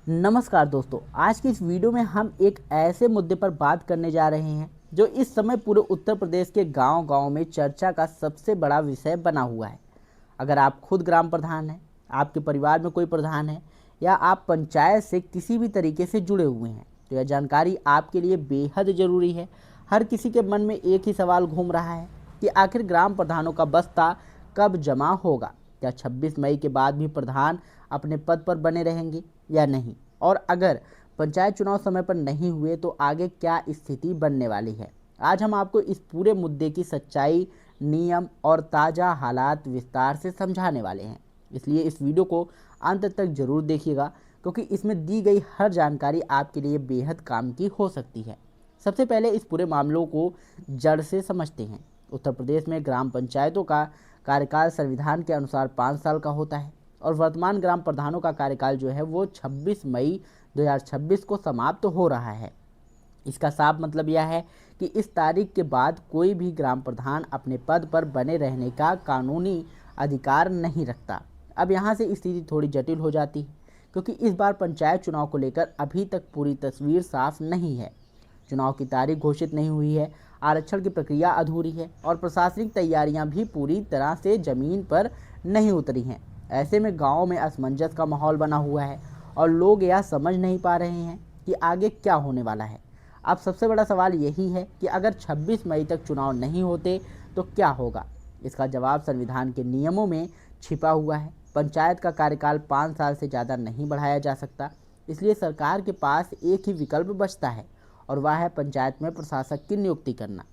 नमस्कार दोस्तों, आज की इस वीडियो में हम एक ऐसे मुद्दे पर बात करने जा रहे हैं जो इस समय पूरे उत्तर प्रदेश के गांव-गांव में चर्चा का सबसे बड़ा विषय बना हुआ है। अगर आप खुद ग्राम प्रधान हैं, आपके परिवार में कोई प्रधान है या आप पंचायत से किसी भी तरीके से जुड़े हुए हैं, तो यह जानकारी आपके लिए बेहद ज़रूरी है। हर किसी के मन में एक ही सवाल घूम रहा है कि आखिर ग्राम प्रधानों का बस्ता कब जमा होगा? क्या 26 मई के बाद भी प्रधान अपने पद पर बने रहेंगे या नहीं? और अगर पंचायत चुनाव समय पर नहीं हुए तो आगे क्या स्थिति बनने वाली है? आज हम आपको इस पूरे मुद्दे की सच्चाई, नियम और ताज़ा हालात विस्तार से समझाने वाले हैं। इसलिए इस वीडियो को अंत तक जरूर देखिएगा, क्योंकि इसमें दी गई हर जानकारी आपके लिए बेहद काम की हो सकती है। सबसे पहले इस पूरे मामलों को जड़ से समझते हैं। उत्तर प्रदेश में ग्राम पंचायतों का कार्यकाल संविधान के अनुसार 5 साल का होता है और वर्तमान ग्राम प्रधानों का कार्यकाल जो है वो 26 मई 2026 को समाप्त हो रहा है। इसका साफ मतलब यह है कि इस तारीख के बाद कोई भी ग्राम प्रधान अपने पद पर बने रहने का कानूनी अधिकार नहीं रखता। अब यहाँ से स्थिति थोड़ी जटिल हो जाती है, क्योंकि इस बार पंचायत चुनाव को लेकर अभी तक पूरी तस्वीर साफ नहीं है। चुनाव की तारीख घोषित नहीं हुई है, आरक्षण की प्रक्रिया अधूरी है और प्रशासनिक तैयारियां भी पूरी तरह से जमीन पर नहीं उतरी हैं। ऐसे में गांव में असमंजस का माहौल बना हुआ है और लोग यह समझ नहीं पा रहे हैं कि आगे क्या होने वाला है। अब सबसे बड़ा सवाल यही है कि अगर 26 मई तक चुनाव नहीं होते तो क्या होगा? इसका जवाब संविधान के नियमों में छिपा हुआ है। पंचायत का कार्यकाल 5 साल से ज़्यादा नहीं बढ़ाया जा सकता, इसलिए सरकार के पास एक ही विकल्प बचता है और वह है पंचायत में प्रशासक की नियुक्ति करना।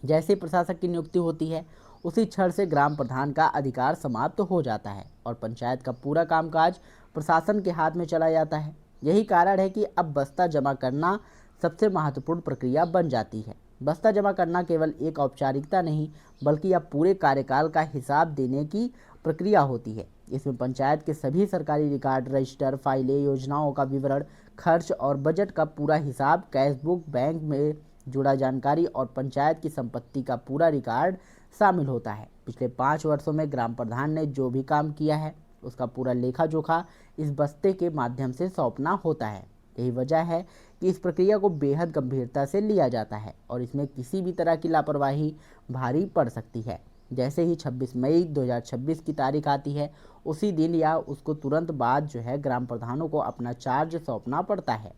जैसे ही प्रशासक की नियुक्ति होती है, उसी क्षण से ग्राम प्रधान का अधिकार समाप्त हो जाता है और पंचायत का पूरा कामकाज प्रशासन के हाथ में चला जाता है। यही कारण है कि अब बस्ता जमा करना सबसे महत्वपूर्ण प्रक्रिया बन जाती है। बस्ता जमा करना केवल एक औपचारिकता नहीं, बल्कि यह पूरे कार्यकाल का हिसाब देने की प्रक्रिया होती है। इसमें पंचायत के सभी सरकारी रिकॉर्ड, रजिस्टर, फाइलें, योजनाओं का विवरण, खर्च और बजट का पूरा हिसाब, कैश बुक, बैंक में जुड़ा जानकारी और पंचायत की संपत्ति का पूरा रिकॉर्ड शामिल होता है। पिछले 5 वर्षों में ग्राम प्रधान ने जो भी काम किया है, उसका पूरा लेखा जोखा इस बस्ते के माध्यम से सौंपना होता है। यही वजह है कि इस प्रक्रिया को बेहद गंभीरता से लिया जाता है और इसमें किसी भी तरह की लापरवाही भारी पड़ सकती है। जैसे ही 26 मई 2026 की तारीख आती है, उसी दिन या उसको तुरंत बाद जो है ग्राम प्रधानों को अपना चार्ज सौंपना पड़ता है।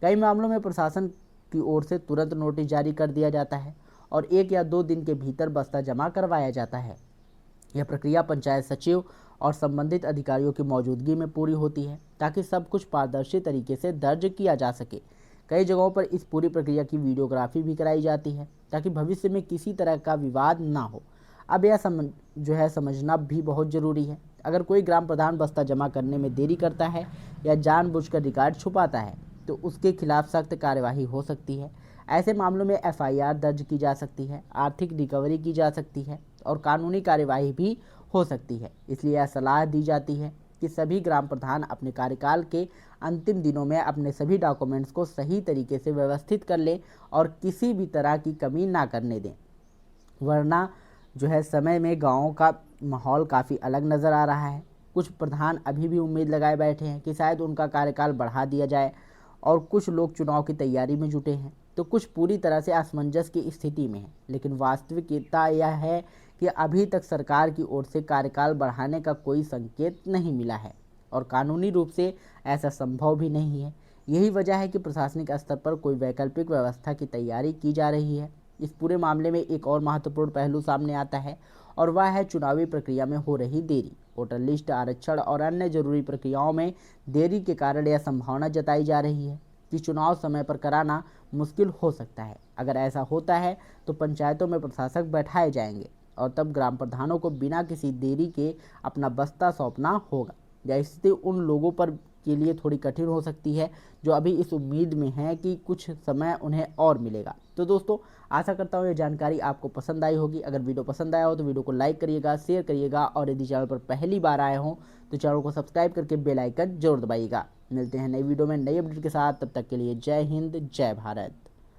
कई मामलों में प्रशासन की ओर से तुरंत नोटिस जारी कर दिया जाता है और 1 या 2 दिन के भीतर बस्ता जमा करवाया जाता है। यह प्रक्रिया पंचायत सचिव और संबंधित अधिकारियों की मौजूदगी में पूरी होती है, ताकि सब कुछ पारदर्शी तरीके से दर्ज किया जा सके। कई जगहों पर इस पूरी प्रक्रिया की वीडियोग्राफी भी कराई जाती है, ताकि भविष्य में किसी तरह का विवाद ना हो। अब यह समझना भी बहुत ज़रूरी है। अगर कोई ग्राम प्रधान बस्ता जमा करने में देरी करता है या जानबूझकर रिकॉर्ड छुपाता है, तो उसके खिलाफ सख्त कार्यवाही हो सकती है। ऐसे मामलों में एफआईआर दर्ज की जा सकती है, आर्थिक रिकवरी की जा सकती है और कानूनी कार्यवाही भी हो सकती है। इसलिए यह सलाह दी जाती है कि सभी ग्राम प्रधान अपने कार्यकाल के अंतिम दिनों में अपने सभी डॉक्यूमेंट्स को सही तरीके से व्यवस्थित कर लें और किसी भी तरह की कमी ना करने दें, वरना समय में गाँव का माहौल काफ़ी अलग नज़र आ रहा है। कुछ प्रधान अभी भी उम्मीद लगाए बैठे हैं कि शायद उनका कार्यकाल बढ़ा दिया जाए और कुछ लोग चुनाव की तैयारी में जुटे हैं, तो कुछ पूरी तरह से असमंजस की स्थिति में हैं। लेकिन वास्तविकता यह है कि अभी तक सरकार की ओर से कार्यकाल बढ़ाने का कोई संकेत नहीं मिला है और कानूनी रूप से ऐसा संभव भी नहीं है। यही वजह है कि प्रशासनिक स्तर पर कोई वैकल्पिक व्यवस्था की तैयारी की जा रही है। इस पूरे मामले में एक और महत्वपूर्ण पहलू सामने आता है और वह है चुनावी प्रक्रिया में हो रही देरी। वोटर लिस्ट, आरक्षण और अन्य जरूरी प्रक्रियाओं में देरी के कारण यह संभावना जताई जा रही है कि चुनाव समय पर कराना मुश्किल हो सकता है। अगर ऐसा होता है तो पंचायतों में प्रशासक बैठाए जाएंगे और तब ग्राम प्रधानों को बिना किसी देरी के अपना बस्ता सौंपना होगा। यह स्थिति उन लोगों पर के लिए थोड़ी कठिन हो सकती है जो अभी इस उम्मीद में हैं कि कुछ समय उन्हें और मिलेगा। तो दोस्तों, आशा करता हूँ ये जानकारी आपको पसंद आई होगी। अगर वीडियो पसंद आया हो तो वीडियो को लाइक करिएगा, शेयर करिएगा और यदि चैनल पर पहली बार आए हों तो चैनल को सब्सक्राइब करके बेल आइकन जरूर दबाइएगा। मिलते हैं नई वीडियो में नई अपडेट के साथ, तब तक के लिए जय हिंद, जय भारत।